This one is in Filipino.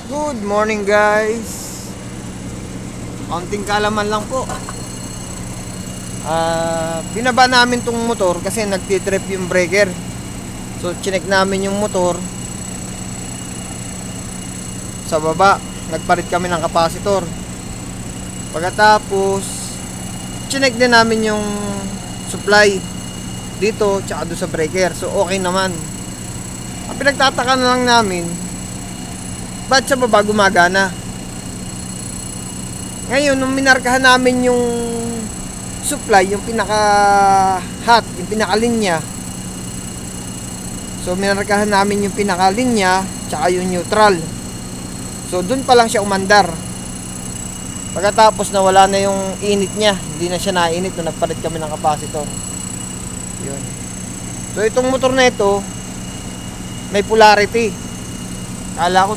Good morning guys. Kaunting kalaman lang po. Binaba namin tong motor kasi nagtitrip yung breaker. So chinek namin yung motor sa baba. Nagpalit kami ng kapasitor. Pagkatapos chinek din namin yung supply dito tsaka doon sa breaker. So okay naman. Ang pinagtataka na lang namin, ba't sa baba gumagana? Ngayon, nung minarkahan namin yung supply, yung pinaka hot, yung pinakalinya. So minarkahan namin yung pinakalinya tsaka yung neutral. So dun pa lang siya umandar. Pagkatapos nawala na yung init niya, hindi na siya nainit nung nagpalit kami ng kapasitor. Yun. So itong motor na ito may polarity. Kala ko